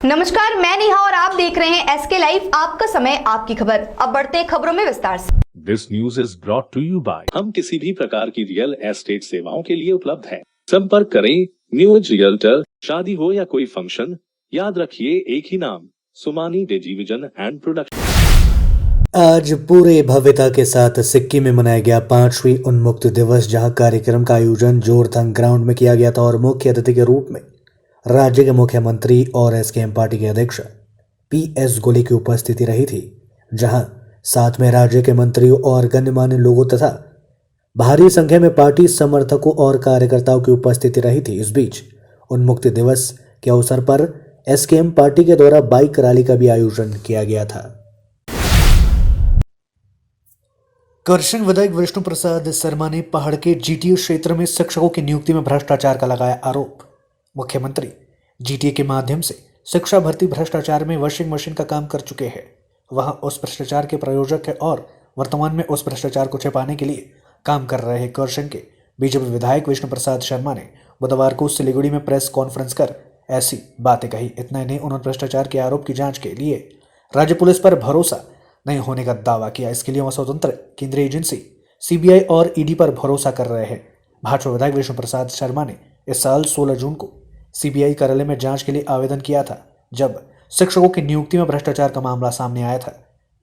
नमस्कार, मैं नेहा और आप देख रहे हैं एसके लाइव, आपका समय आपकी खबर। अब बढ़ते हैं खबरों में विस्तार से। This news is brought to you by हम किसी भी प्रकार की रियल एस्टेट सेवाओं के लिए उपलब्ध हैं। संपर्क करें न्यू एज रियल्टर। शादी हो या कोई फंक्शन, याद रखिए एक ही नाम, सुमानी डिजीविजन एंड प्रोडक्शन। आज पूरे भव्यता के साथ सिक्किम में मनाया गया 5वीं उन्मुक्त दिवस, जहां कार्यक्रम का आयोजन जोरथंग ग्राउंड में किया गया था और मुख्य अतिथि के रूप में राज्य के मुख्यमंत्री और एसकेएम पार्टी के अध्यक्ष पीएस गोले की उपस्थिति रही थी, जहां साथ में राज्य के मंत्रियों और गणमान्य लोगों तथा भारी संख्या में पार्टी समर्थकों और कार्यकर्ताओं की उपस्थिति रही थी। इस बीच उन्मुक्त दिवस के अवसर पर एसकेएम पार्टी के द्वारा बाइक रैली का भी आयोजन किया गया था। कर्शन विधायक विष्णु प्रसाद शर्मा ने पहाड़ के जीटीए क्षेत्र में शिक्षकों की नियुक्ति में भ्रष्टाचार का लगाया आरोप। मुख्यमंत्री जीटीए के माध्यम से शिक्षा भर्ती भ्रष्टाचार में वॉशिंग मशीन का काम कर चुके हैं। वह उस भ्रष्टाचार के प्रायोजक है और वर्तमान में उस भ्रष्टाचार को छिपाने के लिए काम कर रहे हैं। कर्शन के बीजेपी विधायक विष्णु प्रसाद शर्मा ने बुधवार को सिलीगुड़ी में प्रेस कॉन्फ्रेंस कर ऐसी बातें कही। इतना ही नहीं, उन्होंने भ्रष्टाचार के आरोप की जांच के लिए राज्य पुलिस पर भरोसा नहीं होने का दावा किया। इसके लिए वह स्वतंत्र केंद्रीय एजेंसी सीबीआई और ईडी पर भरोसा कर रहे हैं। भाजपा विधायक विष्णु प्रसाद शर्मा ने इस साल 16 जून को सीबीआई कार्यालय में जांच के लिए आवेदन किया था, जब शिक्षकों की नियुक्ति में भ्रष्टाचार का मामला सामने आया था।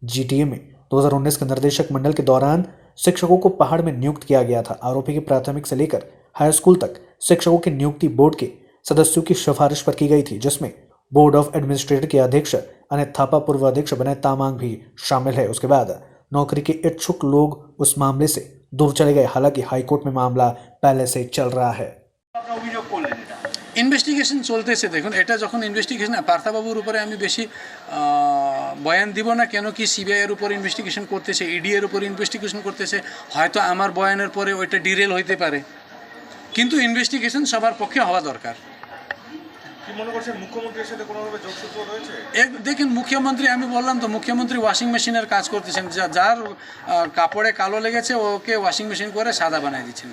जीटीए में 2019 के निर्देशक मंडल के दौरान शिक्षकों को पहाड़ में नियुक्त किया गया था। आरोपी की प्राथमिक से लेकर हाई स्कूल तक शिक्षकों की नियुक्ति बोर्ड के सदस्यों की सिफारिश पर की गई थी, जिसमें बोर्ड ऑफ एडमिनिस्ट्रेटर के अध्यक्ष अनित थापा, पूर्व अध्यक्ष विनय तामांग भी शामिल है। उसके बाद नौकरी के इच्छुक लोग उस मामले से दूर चले गए। हालांकि हाईकोर्ट में मामला पहले से चल रहा है। ইনভেস্টিগেশন চলতেছে। দেখুন, এটা যখন ইনভেস্টিগেশন, পার্থবাবুর উপরে আমি বেশি বয়ান দিব না, কেন কি সিবিআইয়ের উপর ইনভেস্টিগেশন করতেছে, ইডি এর উপর ইনভেস্টিগেশন করতেছে। হয়তো আমার বয়ানের পরে ওইটা ডিরেল হইতে পারে, কিন্তু ইনভেস্টিগেশন সবার পক্ষে হওয়া দরকার। দেখেন, মুখ্যমন্ত্রী, আমি বললাম তো, মুখ্যমন্ত্রী ওয়াশিং মেশিনের কাজ করতেছেন। যার কাপড়ে কালো লেগেছে ওকে ওয়াশিং মেশিন করে সাদা বানাই দিচ্ছেন।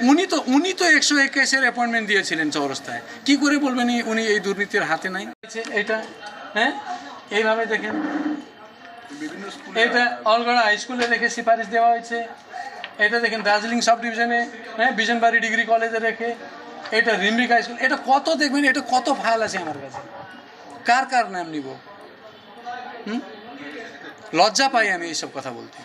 উনি তো 121-এর অ্যাপয়েন্টমেন্ট দিয়েছিলেন চৌরাস্তায়। কি করে বলবেন উনি এই দুর্নীতির হাতে নাই? এটা হ্যাঁ, এইভাবে দেখেন, এটা অলগড়া হাই স্কুলে রেখে সিফারিশ দেওয়া হয়েছে। এটা দেখেন দার্জিলিং সাব ডিভিশনে, হ্যাঁ, বিজনবাড়ি ডিগ্রি কলেজে রেখে, এটা রিম্বিক হাই স্কুল। এটা কত দেখবেন, এটা কত ফাইল আছে আমার কাছে। কার কার নাম নিব? লজ্জা পাই আমি এইসব কথা বলতে।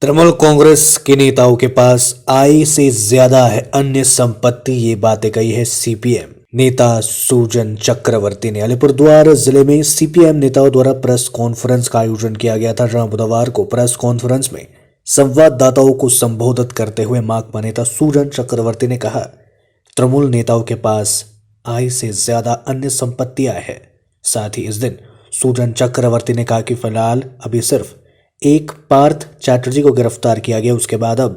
तृणमूल कांग्रेस के नेताओं के पास आय से ज्यादा है अन्य संपत्ति, ये बातें कही है सीपीएम नेता सुजन चक्रवर्ती ने। अलीपुरद्वार जिले में सीपीएम नेताओं द्वारा प्रेस कॉन्फ्रेंस का आयोजन किया गया था, जहां बुधवार को प्रेस कॉन्फ्रेंस में संवाददाताओं को संबोधित करते हुए माकपा नेता सुजन चक्रवर्ती ने कहा, तृणमूल नेताओं के पास आय से ज्यादा अन्य संपत्तियां हैं। साथ ही इस दिन सुजन चक्रवर्ती ने कहा कि फिलहाल अभी सिर्फ एक पार्थ चैटर्जी को गिरफ्तार किया गया, उसके बाद अब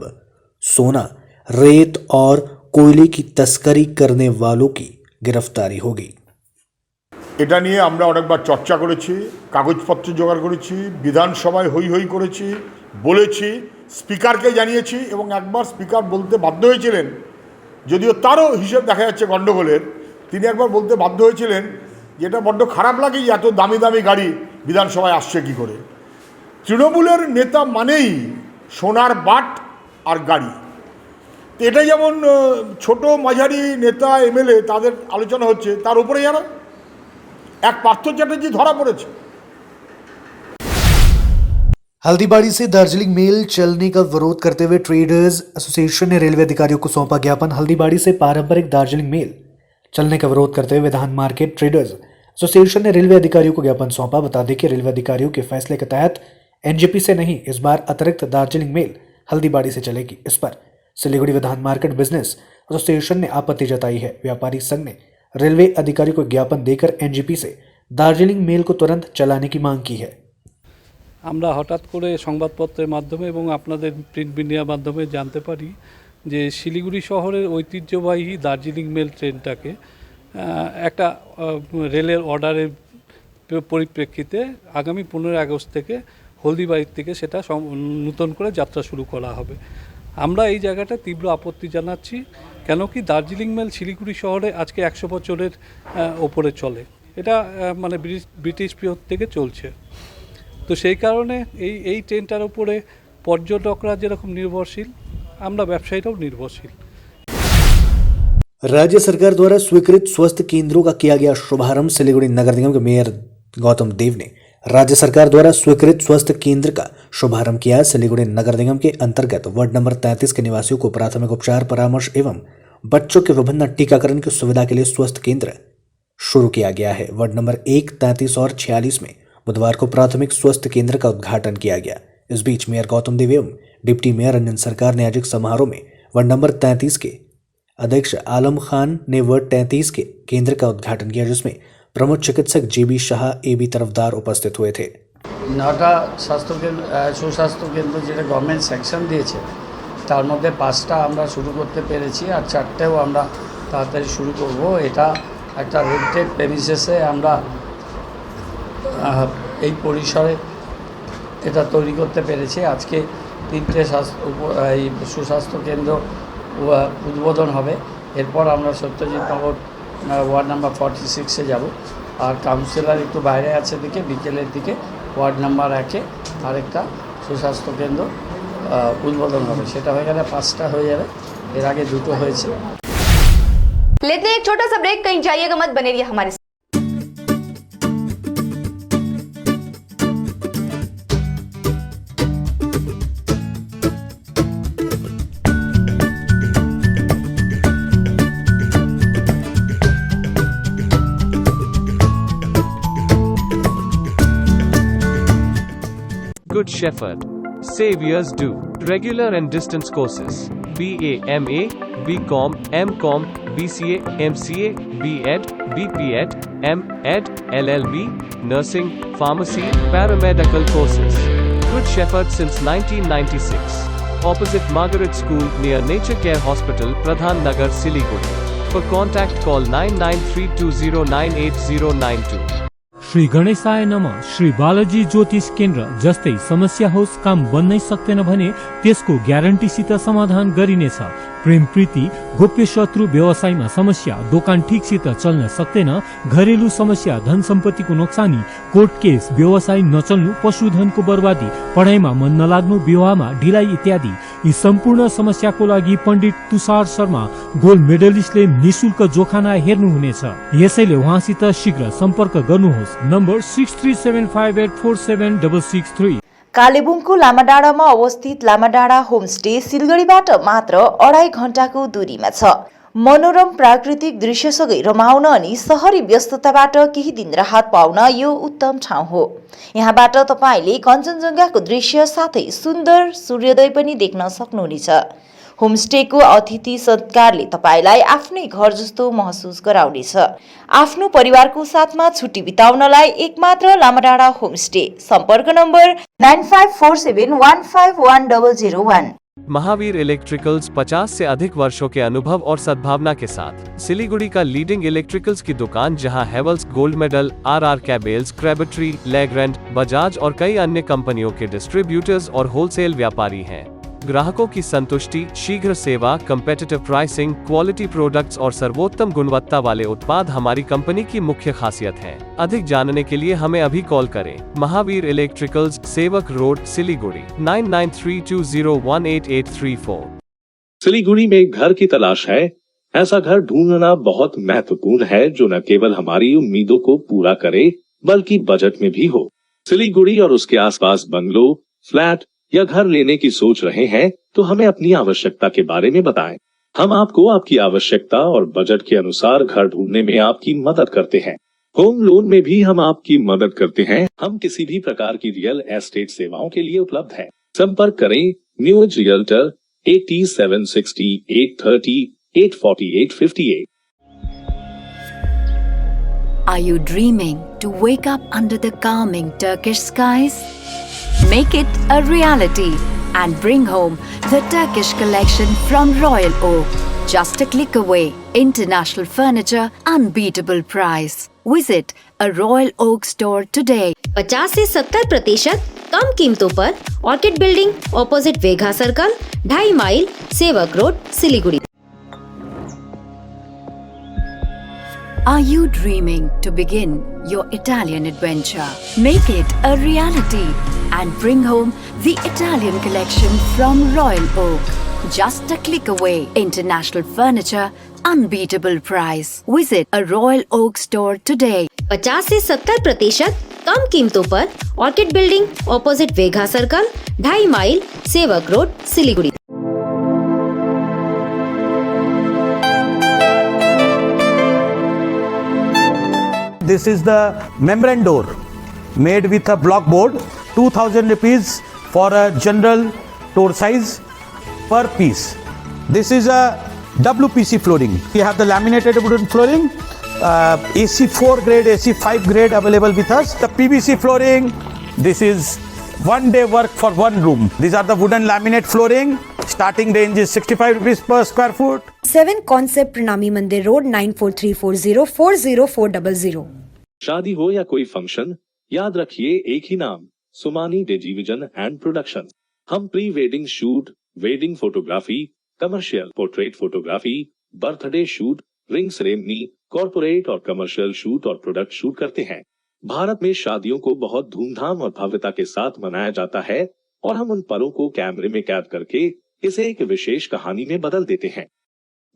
सोना, रेत और कोयले की तस्करी करने वालों की गिरफ्तारी होगी। এটা নিয়ে আমরা অনেকবার চর্চা করেছি, কাগজপত্র জোগাড় করেছি, বিধানসভায় হই হই করেছি, বলেছি, স্পিকারকে জানিয়েছি এবং একবার স্পিকার বলতে বাধ্য হয়েছিলেন, যদিও তারও হিসেব দেখা যাচ্ছে গণ্ডগোলের, তিনি একবার বলতে বাধ্য হয়েছিলেন যে এটা বড্ড খারাপ লাগে যে এত দামি দামি গাড়ি বিধানসভায় আসছে কী করে। তৃণমূলের নেতা মানেই সোনার বাট আর গাড়ি। এটা যেমন ছোট মাঝারি নেতা এমএলএ তাদের আলোচনা হচ্ছে, তার উপরে যেন এক পার্থ চ্যাটার্জি ধরা পড়েছে। हल्दीबाड़ी से दार्जिलिंग मेल चलने का विरोध करते हुए ट्रेडर्स एसोसिएशन ने रेलवे अधिकारियों को सौंपा ज्ञापन। हल्दीबाड़ी से पारंपरिक दार्जिलिंग मेल चलने का विरोध करते हुए विधान मार्केट ट्रेडर्स एसोसिएशन ने रेलवे अधिकारियों को ज्ञापन सौंपा। बता दें कि रेलवे अधिकारियों के फैसले के तहत एनजेपी से नहीं, इस बार अतिरिक्त दार्जिलिंग मेल हल्दीबाड़ी से चलेगी। इस पर सिलीगुड़ी विधान मार्केट बिजनेस एसोसिएशन ने आपत्ति जताई है। व्यापारी संघ ने रेलवे अधिकारियों को ज्ञापन देकर एनजेपी से दार्जिलिंग मेल को तुरंत चलाने की मांग की है। আমরা হঠাৎ করে সংবাদপত্রের মাধ্যমে এবং আপনাদের প্রিন্ট মিডিয়ার মাধ্যমে জানতে পারি যে শিলিগুড়ি শহরের ঐতিহ্যবাহী দার্জিলিং মেল ট্রেনটাকে একটা রেলের অর্ডারের পরিপ্রেক্ষিতে আগামী 15 আগস্ট থেকে হলদিবাড়ির থেকে সেটা নতুন করে যাত্রা শুরু করা হবে। আমরা এই জায়গাটা তীব্র আপত্তি জানাচ্ছি কেন কি দার্জিলিং মেল শিলিগুড়ি শহরে আজকে 100 বছরের ওপরে চলে, এটা মানে ব্রিটিশ পিরিয়ড থেকে চলছে। তো সেই কারণে এই ট্রেনটার উপরে পর্যটকরা যেরকম নির্ভরশীল, আমরা ব্যবসায়ীরাও নির্ভরশীল। राज्य सरकार द्वारा स्वीकृत स्वास्थ्य केंद्रों का किया गया शुभारंभ। सिलीगुड़ी नगर निगम के मेयर गौतम देव ने राज्य सरकार द्वारा स्वीकृत स्वास्थ्य केंद्र का शुभारंभ किया। सिलीगुड़ी नगर निगम के अंतर्गत वार्ड नंबर 33 के निवासियों को प्राथमिक उपचार, परामर्श एवं बच्चों के विभिन्न टीकाकरण की सुविधा के लिए स्वास्थ्य केंद्र शुरू किया गया है। वार्ड नंबर 1, 33 और 46 में बुधवार को प्राथमिक स्वास्थ्य केंद्र का उद्घाटन किया गया। इस बीच मेयर गौतम देव एवं डिप्टी मेयर रंजन सरकार ने आयोजित समारोह में वार्ड नंबर 33 के अध्यक्ष आलम खान ने वार्ड 33 के केंद्र का उद्घाटन किया, जिसमें प्रमुख चिकित्सक जेबी शाह, एबी तरफदार उपस्थित हुए थे। 9টা সুস্বাস্থ্য কেন্দ্র যেটা গভর্নমেন্ট স্যাংশন দিয়েছে তার মধ্যে 5টা আমরা শুরু করতে পেরেছি, আর 4টেও আমরা তাড়াতাড়ি শুরু করব। এটা একটা রেন্টেড প্রেমিসেসে আমরা এই পরিসরে এটা তৈরি করতে পেরেছি। আজকে 3টে সুস্বাস্থ্য কেন্দ্র উদ্বোধন হবে। এরপর আমরা সত্যজিৎ নগর ওয়ার্ড নাম্বার 46-এ যাব, আর কাউন্সিলর একটু বাইরে আছে দিকে বিকেলের দিকে ওয়ার্ড নাম্বার 1-এ আরেকটা সুস্বাস্থ্য কেন্দ্র উদ্বোধন হবে। সেটা হয়ে গেলে 5টা হয়ে যাবে, এর আগে 2টো হয়েছে। लेते हैं एक छोटा सा ब्रेक, कहीं जाइएगा मत, बने रहिए हमारे साथ। Good Shepherd. Saviors do. Regular and distance courses. BA, MA, BCom, MCom, BCA, MCA, BEd, BPEd, MEd, LLB, nursing, pharmacy, paramedical courses. Good Shepherd since 1996. Opposite Margaret School near Nature Care Hospital, Pradhan Nagar, Siliguri. For contact call 9932098092. Shri गणेशाय नमः। श्री बालाजी ज्योतिष केन्द्र जस्तै समस्या होस्, काम बन्नै सक्दैन भने त्यसको ग्यारेन्टीसित समाधान गरिनेछ। प्रेम प्रीति, गोप्य शत्रु, व्यवसायमा समस्या, दोकान ठीकसित चल्न सक्दैन, घरेलु समस्या, धन सम्पत्तिको नोक्सानी, कोर्ट केस, व्यवसाय नचल्नु, पशुधनको बर्बादी, पढाइमा मन नलाग्नु, विवाहमा ढिलाइ इत्यादि यी सम्पूर्ण समस्याको लागि पण्डित तुषार शर्मा गोल्ड मेडलिस्टले निशुल्क जोखाना हेर्नुहुनेछ। यसैले उहाँसित शीघ्र सम्पर्क गर्नुहोस्। नम्बर 6375847663। कालेबुङको लामाडाँडामा अवस्थित लामाडाँडा होमस्टे सिलगढीबाट मात्र 2.5 घण्टाको दूरीमा छ। मनोरम प्राकृतिक दृश्यसँगै रमाउन अनि शहरी व्यस्तताबाट केही दिन राहत पाउन यो उत्तम ठाउँ हो। यहाँबाट तपाईले कञ्चनजङ्घाको दृश्य साथै सुन्दर सूर्योदय पनि देख्न सक्नुहुनेछ। होमस्टेको अतिथि सत्कारले तपाईलाई आफ्नै घर जस्तो महसुस गराउनेछ। आफ्नो परिवारको साथमा छुट्टी बिताउनलाई एकमात्र लामाडाँडा होमस्टे। सम्पर्क नम्बर 9547151001। महावीर इलेक्ट्रिकल्स 50 से अधिक वर्षों के अनुभव और सद्भावना के साथ सिलीगुड़ी का लीडिंग इलेक्ट्रिकल्स की दुकान, जहां Havells gold medal, RR cables, Crabtree, Legrand, Bajaj और कई अन्य कंपनियों के डिस्ट्रीब्यूटर्स और होलसेल व्यापारी हैं। ग्राहकों की संतुष्टि, शीघ्र सेवा, कम्पेटिटिव प्राइसिंग, क्वालिटी प्रोडक्ट्स और सर्वोत्तम गुणवत्ता वाले उत्पाद हमारी कंपनी की मुख्य खासियत है। अधिक जानने के लिए हमें अभी कॉल करें। महावीर इलेक्ट्रिकल्स, सेवक रोड, सिलीगुड़ी 9932018834। सिलीगुड़ी में घर की तलाश है? ऐसा घर ढूंढना बहुत महत्वपूर्ण है जो न केवल हमारी उम्मीदों को पूरा करे बल्कि बजट में भी हो। सिलीगुड़ी और उसके आसपास बंगलो, फ्लैट या घर लेने की सोच रहे हैं तो हमें अपनी आवश्यकता के बारे में बताएं। हम आपको आपकी आवश्यकता और बजट के अनुसार घर ढूंढने में आपकी मदद करते हैं। होम लोन में भी हम आपकी मदद करते हैं। हम किसी भी प्रकार की रियल एस्टेट सेवाओं के लिए उपलब्ध हैं। संपर्क करें news realtor 8760 830 84858। Are you dreaming to wake up under the calming Turkish skies? Make it a reality and bring home the Turkish collection from Royal Oak. Just a click away. International furniture, unbeatable price. Visit a Royal Oak store today. 50 से 70% कम कीमतों पर orchid building, opposite Vegha circle, 2.5 mile, Sevoke road, Siliguri. Are you dreaming to begin your Italian adventure? Make it a reality and bring home the Italian collection from Royal Oak. Just a click away. International furniture, unbeatable price. Visit a Royal Oak store today. 50 से 70% कम कीमतों पर orchid building opposite Vegha circle 2.5 mile Sevoke road Siliguri. This is the membrane door made with a block board, 2000 rupees for a general door size per piece. This is a WPC flooring. We have the laminated wooden flooring, AC4 grade, AC5 grade available with us. The PVC flooring, this is one day work for one room. These are the wooden laminate flooring. Starting range is 65 rupees per square foot. 7 Concept Pranami Mandir Road 9434040400। शादी हो या कोई function, याद रखिए एक ही नाम, Sumani television and production. हम pre wedding shoot, wedding photography, commercial portrait photography, birthday shoot, ring ceremony, corporate और कमर्शियल शूट और प्रोडक्ट शूट करते हैं। भारत में शादियों को बहुत धूमधाम और भव्यता के साथ मनाया जाता है और हम उन पलों को कैमरे में कैद करके इसे एक विशेष कहानी में बदल देते हैं।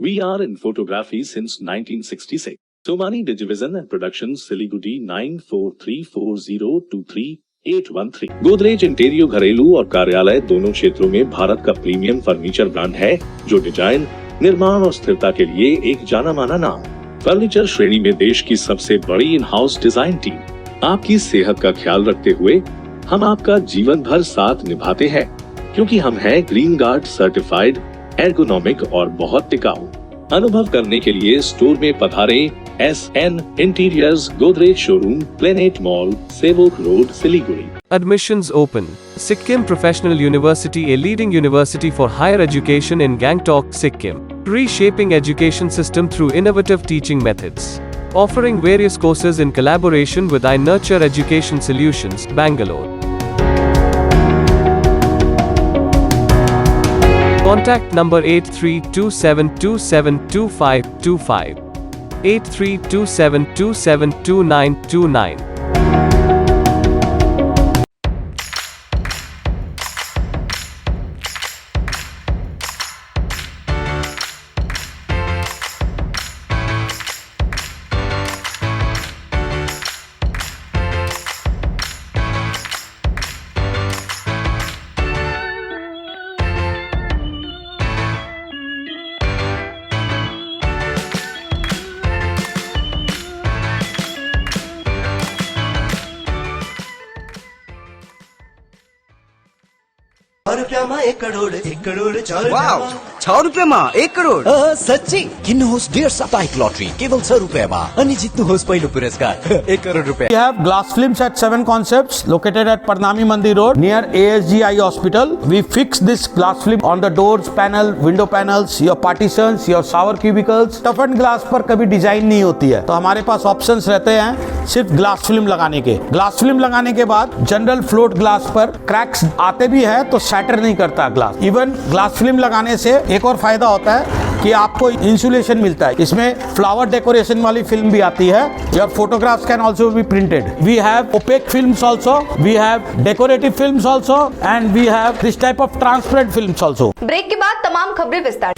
We are in photography since 1966. Somani Digivision and Production, Siliguri 9434023813। Godrej इंटीरियो घरेलू और कार्यालय दोनों क्षेत्रों में भारत का प्रीमियम फर्नीचर ब्रांड है, जो डिजाइन, निर्माण और स्थिरता के लिए एक जाना माना नाम। फर्नीचर श्रेणी में देश की सबसे बड़ी इन हाउस डिजाइन टीम। आपकी सेहत का ख्याल रखते हुए हम आपका जीवन भर साथ निभाते हैं, क्योंकि हम हैं ग्रीन गार्ड सर्टिफाइड, एर्गोनॉमिक और बहुत टिकाऊ। अनुभव करने के लिए स्टोर में पधारें। SN interiors, Godrej showroom, planet mall, Sevoke road, Siliguri. Admissions open. Sikkim Professional University, a leading university for higher education in Gangtok, Sikkim. Reshaping education system through innovative teaching methods. Offering various courses in collaboration with iNurture Education Solutions, Bangalore. Contact number 8327272525, 8327272929. वाव, 6 रुपैयाँमा 1 करोड। सच्ची किन्नुहोस् डेढ साप्ताहिक lottery केवल 6 रुपैयाँमा अनि जित्नुहोस् पहिलो पुरस्कार 1 करोड रुपैयाँ। We have glass films at 7 Concepts located at Pranami Mandir Road near ASGI Hospital. We fix this glass film on the doors, panel, window panels, your partitions, your shower cubicles. टफन glass पर कभी design नहीं होती है, तो हमारे पास options रहते हैं सिर्फ ग्लास फिल्म लगाने के। ग्लास फिल्म लगाने के बाद जनरल फ्लोट ग्लास पर क्रैक्स आते भी है तो शैटर नहीं करता ग्लास। इवन ग्लास फिल्म लगाने से एक और फायदा होता है कि आपको इंसुलेशन मिलता है। इसमें फ्लावर डेकोरेशन वाली फिल्म भी आती है। Your photographs can also be printed. We have opaque films also, we have decorative films also and we have this type of transparent films also. Break के बाद तमाम खबरें विस्तार।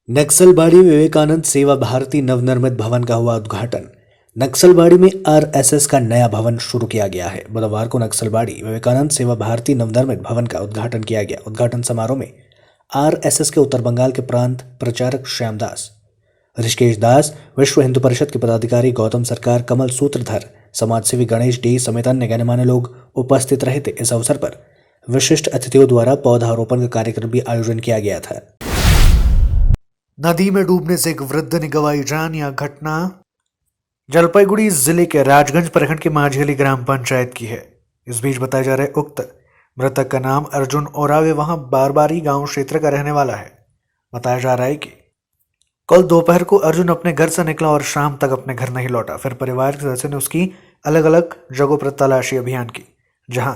नक्सलबाड़ी विवेकानंद सेवा भारती नवनिर्मित भवन का हुआ उद्घाटन। नक्सलबाड़ी में RSS का नया भवन शुरू किया गया है। बुधवार को नक्सलबाड़ी विवेकानंद सेवा भारती नवनिर्मित भवन का उद्घाटन किया गया। उद्घाटन समारोह में RSS के उत्तर बंगाल के प्रांत प्रचारक श्याम दास, ऋषिकेश दास, विश्व हिंदू परिषद के पदाधिकारी गौतम सरकार, कमल सूत्रधर, समाजसेवी गणेश डी समेत अन्य गणमान्य लोग उपस्थित रहे थे। इस अवसर पर विशिष्ट अतिथियों द्वारा पौधारोपण का कार्यक्रम भी आयोजन किया गया था। नदी में डूबने से एक वृद्ध ने गंवाई जान। यह घटना जलपाईगुड़ी जिले के राजगंज प्रखंड के माझेली ग्राम पंचायत की है। इस बीच बताया जा रहा है उक्त मृतक का नाम अर्जुन ओरावे वहां बारबारी गांव क्षेत्र का रहने वाला है। बताया जा रहा है कि कल दोपहर को अर्जुन अपने घर से निकला और शाम तक अपने घर नहीं लौटा। फिर परिवार के सदस्यों ने उसकी अलग अलग जगहों पर तलाशी अभियान की, जहां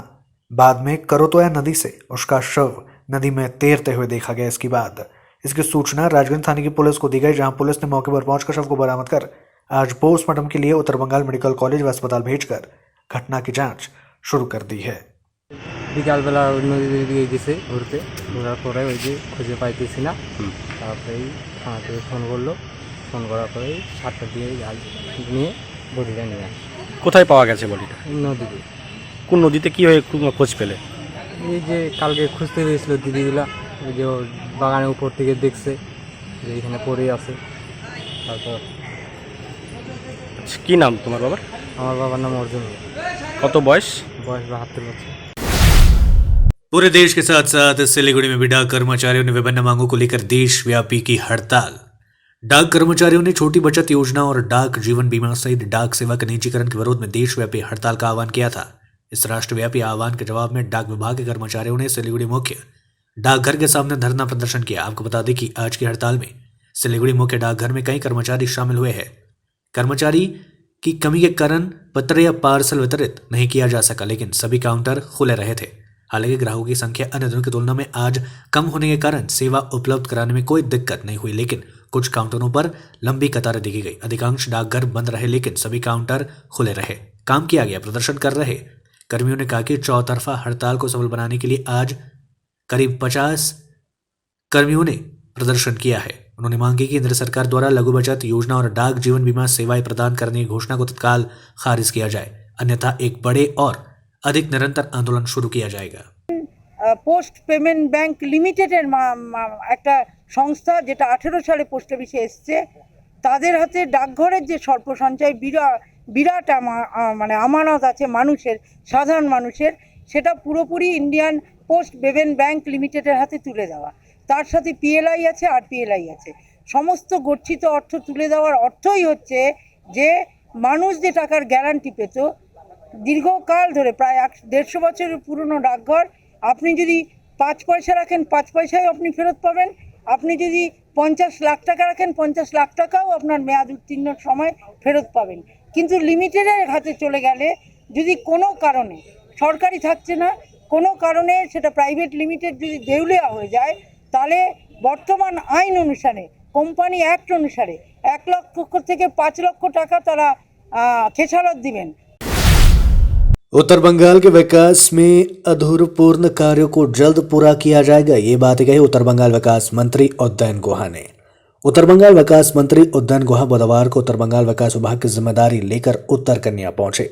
बाद में करोतोया नदी से उसका शव नदी में तैरते हुए देखा गया। इसके बाद इसकी सूचना राजगंज थाने की पुलिस को दी गई, जहां पुलिस ने मौके पर पहुंचकर शव को बरामद कर आज पोस्टमार्टम के लिए उत्तर बंगाल मेडिकल कॉलेज व अस्पताल भेजकर घटना की जांच शुरू कर दी है। বিকালবেলা নদীর দিকে গেছে ঘুরতে, ঘোরার পরে ওই যে খুঁজে পাইতেছি না, তারপরে থানা থেকে ফোন করলো, ফোন করার পরে 7টার দিকে জাল নিয়ে বডিটা নিয়ে আসে। কোথায় পাওয়া গেছে বডিটা? নদীতে। কোন নদীতে কি হয়ে খোঁজ পেলে? এই যে কালকে খুঁজতে গিয়েছিল দিদিগুলা, ওই যে বাগানের উপর থেকে দেখছে যে এখানে পড়ে আছে। তারপর কি নাম তোমার বাবার? আমার বাবার নাম অর্জুন। কত বয়স? বয়স 72 বছর। पूरे देश के साथ साथ सिलीगुड़ी में भी डाक कर्मचारियों ने विभिन्न मांगों को लेकर देशव्यापी की हड़ताल। डाक कर्मचारियों ने छोटी बचत योजना और डाक जीवन बीमा सहित डाक सेवा के निजीकरण के विरोध में देशव्यापी हड़ताल का आह्वान किया था। इस राष्ट्रव्यापी आह्वान के जवाब में डाक विभाग के कर्मचारियों ने सिलीगुड़ी मुख्य डाकघर के सामने धरना प्रदर्शन किया। आपको बता दें कि आज की हड़ताल में सिलीगुड़ी मुख्य डाकघर में कई कर्मचारी शामिल हुए हैं। कर्मचारी की कमी के कारण पत्र या पार्सल वितरित नहीं किया जा सका, लेकिन सभी काउंटर खुले रहे थे। हालांकि ग्राहकों की संख्या अन्य दिनों की तुलना में आज कम होने के कारण सेवा उपलब्ध कराने में कोई दिक्कत नहीं हुई, लेकिन कुछ काउंटरों पर लंबी कतारें देखी गई। अधिकांश डाकघर बंद रहे, लेकिन सभी काउंटर खुले रहे, काम किया गया। प्रदर्शन कर रहे कर्मियों ने कहा कि चौतरफा हड़ताल को सफल बनाने के लिए आज करीब 50 कर्मियों ने प्रदर्शन किया है। उन्होंने मांग की कि केंद्र सरकार द्वारा लघु बचत योजना और डाक जीवन बीमा सेवाएं प्रदान करने की घोषणा को तत्काल खारिज किया जाए, अन्यथा एक बड़े और अधिक निरंतर आंदोलन शुरू किया जाएगा। পোস্ট পেমেন্ট ব্যাংক লিমিটেডের একটা সংস্থা, যেটা 18 সালে পোস্ট অফিসে এসছে, তাদের হাতে ডাকঘরের যে স্বল্প সঞ্চয় বিরাট মানে আমানত আছে মানুষের, সাধারণ মানুষের, সেটা পুরোপুরি ইন্ডিয়ান পোস্ট পেমেন্ট ব্যাংক লিমিটেডের হাতে তুলে দেওয়া। তার সাথে পিএলআই আছে, আরপিএলআই আছে। সমস্ত গচ্ছিত অর্থ তুলে দেওয়ার অর্থই হচ্ছে যে মানুষ যে টাকার গ্যারান্টি পেত দীর্ঘকাল ধরে, প্রায় 150 বছরের পুরনো ডাকঘর, আপনি যদি 5 পয়সা রাখেন 5 পয়সাই আপনি ফেরত পাবেন, আপনি যদি 50 লাখ টাকা রাখেন 50 লাখ টাকাও আপনার মেয়াদ উত্তীর্ণর সময় ফেরত পাবেন। কিন্তু লিমিটেডের হাতে চলে গেলে, যদি কোনো কারণে সরকারি থাকছে না, কোনো কারণে সেটা প্রাইভেট লিমিটেড যদি দেউলিয়া হয়ে যায়, তাহলে বর্তমান আইন অনুসারে, কোম্পানি অ্যাক্ট অনুসারে 1 লক্ষ থেকে 5 লক্ষ টাকা তারা খেসারত দিবেন। उत्तर बंगाल के विकास में अधूरपूर्ण कार्यों को जल्द पूरा किया जाएगा, ये बात कही उत्तर बंगाल विकास मंत्री उदयन गुहा ने। उत्तर बंगाल विकास मंत्री उदयन गुहा बुधवार को उत्तर बंगाल विकास विभाग की जिम्मेदारी लेकर उत्तर कन्या पहुंचे।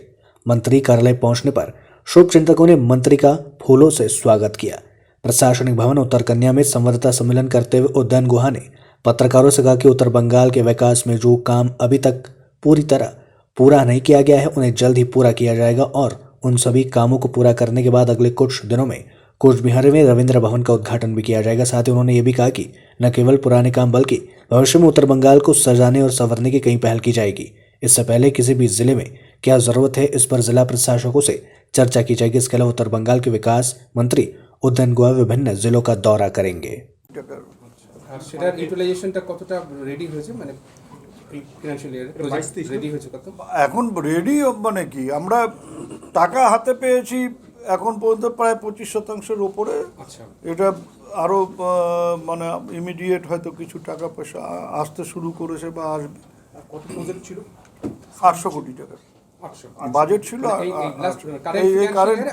मंत्री कार्यालय पहुंचने पर शुभ चिंतकों ने मंत्री का फूलों से स्वागत किया। प्रशासनिक भवन उत्तर कन्या में संवाददाता सम्मेलन करते हुए उदयन गुहा ने पत्रकारों से कहा कि उत्तर बंगाल के विकास में जो काम अभी तक पूरी तरह पूरा नहीं किया गया है, उन्हें जल्द ही पूरा किया जाएगा और उन सभी कामों को पूरा करने के बाद अगले कुछ दिनों में कूच बिहार में रविंद्र भवन का उद्घाटन भी किया जाएगा। साथ ही उन्होंने ये भी कहा कि न केवल पुराने काम बल्कि भविष्य में उत्तर बंगाल को सजाने और संवरने की कई पहल की जाएगी। इससे पहले किसी भी जिले में क्या जरूरत है, इस पर जिला प्रशासकों से चर्चा की जाएगी। इसके अलावा उत्तर बंगाल के विकास मंत्री उदयन गुहा विभिन्न जिलों का दौरा करेंगे। এখন রেডি মানে কি, আমরা টাকা হাতে পেয়েছি এখন পর্যন্ত প্রায় 25% ওপরে। এটা আরও মানে ইমিডিয়েট হয়তো কিছু টাকা পয়সা আসতে শুরু করেছে বা আসবে। কত প্রজেক্ট ছিল? 800 কোটি টাকা বাজেট ছিল। এই কারেন্ট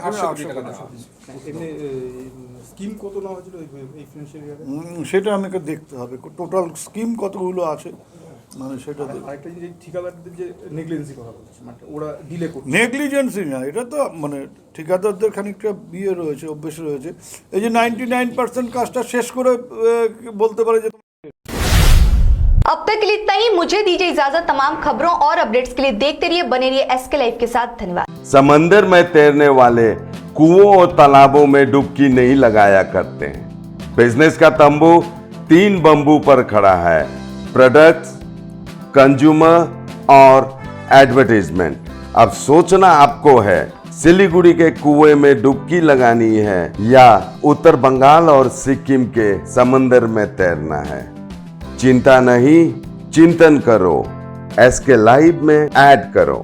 স্কিম কত না হয়েছিল এই ফিনান্সিয়াল ইয়ারে, সেটা আমাকে দেখতে হবে। টোটাল স্কিম কতগুলো আছে মানে সেটা আরেকটা যে ঠিকাদারদের যে নেগলিজেন্সি কথা বলছে, মানে ওরা ডিলে করছে। নেগলিজেন্সি না, এটা তো মানে ঠিকাদারদের খানিকটা বিয়ে রয়েছে, অভ্যেস রয়েছে। এই যে 99% কাজটা শেষ করে বলতে পারে যে। अब तक के लिए इतना ही। मुझे दीजिए इजाजत। तमाम खबरों और अपडेट्स के लिए देखते रहिए, बने रहिए एसके लाइव के साथ। धन्यवाद। समंदर में तैरने वाले कुओं और तालाबों में डुबकी नहीं लगाया करते हैं। बिजनेस का तंबू 3 बंबू पर खड़ा है: प्रोडक्ट्स, कंज्यूमर और एडवर्टाइजमेंट। अब सोचना आपको है, सिलीगुड़ी के कुएं में डुबकी लगानी है या उत्तर बंगाल और सिक्किम के समंदर में तैरना है। चिंता नहीं, चिंतन करो, एसके लाइव में ऐड करो।